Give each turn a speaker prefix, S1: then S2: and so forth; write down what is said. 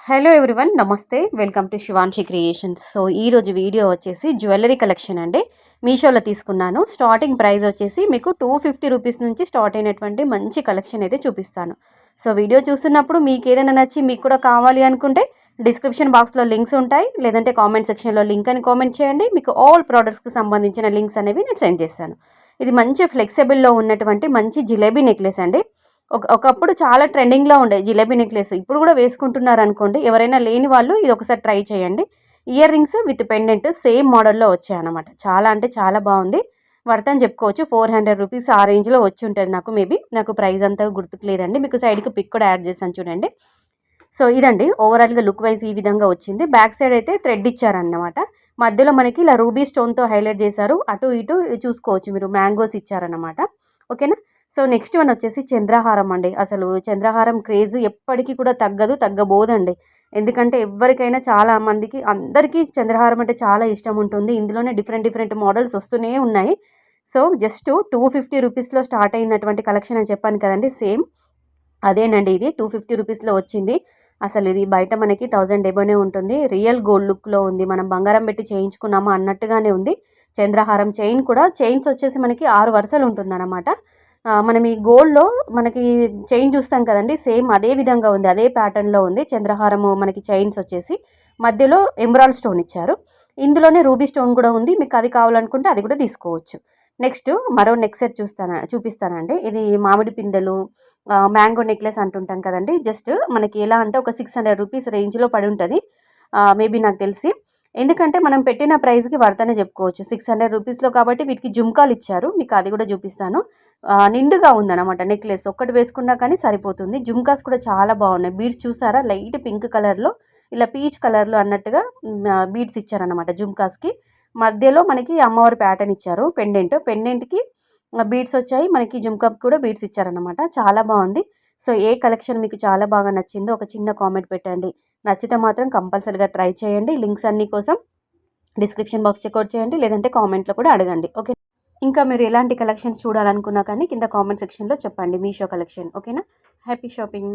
S1: Hello everyone, నమస్తే. Welcome to Shivanshi creations. So ఈరోజు video వచ్చేసి జ్యువెలరీ కలెక్షన్ అండి. మీషోలో తీసుకున్నాను. స్టార్టింగ్ ప్రైస్ వచ్చేసి మీకు 250 రూపీస్ నుంచి స్టార్ట్ అయినటువంటి మంచి కలెక్షన్ అయితే చూపిస్తాను. సో వీడియో చూస్తున్నప్పుడు మీకు ఏదైనా నచ్చి మీకు కూడా కావాలి అనుకుంటే డిస్క్రిప్షన్ బాక్స్లో లింక్స్ ఉంటాయి, లేదంటే కామెంట్ సెక్షన్లో లింక్ అని కామెంట్ చేయండి. మీకు ఆల్ ప్రోడక్ట్స్కి సంబంధించిన లింక్స్ అనేవి నేను సెండ్ చేస్తాను. ఇది మంచి ఫ్లెక్సిబుల్లో ఉన్నటువంటి మంచి జిలేబీ నెక్లెస్ అండి. ఒకప్పుడు చాలా ట్రెండింగ్లో ఉండే జిలేబీ నెక్లెస్ ఇప్పుడు కూడా వేసుకుంటున్నారు అనుకోండి. ఎవరైనా లేని వాళ్ళు ఇది ఒకసారి ట్రై చేయండి. Ear rings with pendant same మోడల్లో వచ్చాయన్నమాట. చాలా అంటే చాలా బాగుంది. వర్త్ అని చెప్పుకోవచ్చు. 400 రూపీస్ ఆ రేంజ్లో వచ్చి ఉంటుంది. నాకు ప్రైస్ అంతా గుర్తుకు లేదండి. మీకు సైడ్కి పిక్ కూడా యాడ్ చేస్తాను చూడండి. సో ఇదండి ఓవరాల్గా లుక్ వైజ్ ఈ విధంగా వచ్చింది. బ్యాక్ సైడ్ అయితే థ్రెడ్ ఇచ్చారన్నమాట. మధ్యలో మనకి ఇలా రూబీ స్టోన్తో హైలైట్ చేశారు. అటు ఇటు చూసుకోవచ్చు మీరు, మ్యాంగోస్ ఇచ్చారన్నమాట. ఓకేనా. సో నెక్స్ట్ వన్ వచ్చేసి చంద్రహారం అండి. అసలు చంద్రహారం క్రేజ్ ఎప్పటికీ కూడా తగ్గబోదండి. ఎందుకంటే ఎవరికైనా చాలా మందికి అందరికీ చంద్రహారం అంటే చాలా ఇష్టం ఉంటుంది. ఇందులోనే డిఫరెంట్ మోడల్స్ వస్తూనే ఉన్నాయి. సో జస్ట్ 250 రూపీస్లో స్టార్ట్ అయినటువంటి కలెక్షన్ అని చెప్పాను కదండి. సేమ్ అదేనండి, ఇది 250 రూపీస్లో వచ్చింది. అసలు ఇది బయట మనకి 1000 ఎబోనే ఉంటుంది. రియల్ గోల్డ్ లుక్లో ఉంది. మనం బంగారం పెట్టి చేయించుకున్నామా అన్నట్టుగానే ఉంది. చంద్రహారం చైన్ కూడా, చైన్స్ వచ్చేసి మనకి 6 వరుసలు ఉంటుందన్నమాట. మనం ఈ గోల్డ్లో మనకి చైన్ చూస్తాం కదండి, సేమ్ అదే విధంగా ఉంది, అదే ప్యాటర్న్లో ఉంది. చంద్రహారము మనకి చైన్స్ వచ్చేసి మధ్యలో ఎమరాల్డ్ స్టోన్ ఇచ్చారు. ఇందులోనే రూబీ స్టోన్ కూడా ఉంది. మీకు అది కావాలనుకుంటే అది కూడా తీసుకోవచ్చు. నెక్స్ట్ మరో నెక్ సెట్ చూపిస్తానండి. ఇది మామిడి పిందెలు మ్యాంగో నెక్లెస్ అంటుంటాం కదండి. జస్ట్ మనకి ఎలా అంటే ఒక 600 రూపీస్ రేంజ్లో పడి ఉంటుంది మేబీ నాకు తెలిసి. ఎందుకంటే మనం పెట్టిన ప్రైస్కి వర్తనే చెప్పుకోవచ్చు. 600 రూపీస్లో కాబట్టి వీటికి జుమ్కాలు ఇచ్చారు. మీకు అది కూడా చూపిస్తాను. నిండుగా ఉందన్నమాట నెక్లెస్. ఒక్కటి వేసుకున్నా కానీ సరిపోతుంది. జుమ్కాస్ కూడా చాలా బాగున్నాయి. బీడ్స్ చూసారా, లైట్ పింక్ కలర్లో ఇలా పీచ్ కలర్లో అన్నట్టుగా బీడ్స్ ఇచ్చారనమాట జుమ్కాస్కి. మధ్యలో మనకి అమ్మవారి ప్యాటర్న్ ఇచ్చారు. పెండెంట్కి బీడ్స్ వచ్చాయి. మనకి జుమ్కాకి కూడా బీడ్స్ ఇచ్చారనమాట. చాలా బాగుంది. సో ఏ కలెక్షన్ మీకు చాలా బాగా నచ్చిందో ఒక చిన్న కామెంట్ పెట్టండి. నచ్చితే మాత్రం కంపల్సరీగా ట్రై చేయండి. లింక్స్ అన్ని కోసం డిస్క్రిప్షన్ బాక్స్ చెక్అవుట్ చేయండి, లేదంటే కామెంట్లో కూడా అడగండి. ఓకే. ఇంకా మీరు ఎలాంటి కలెక్షన్స్ చూడాలనుకున్నా కానీ కింద కామెంట్ సెక్షన్లో చెప్పండి. మీషో కలెక్షన్. ఓకేనా. Happy shopping.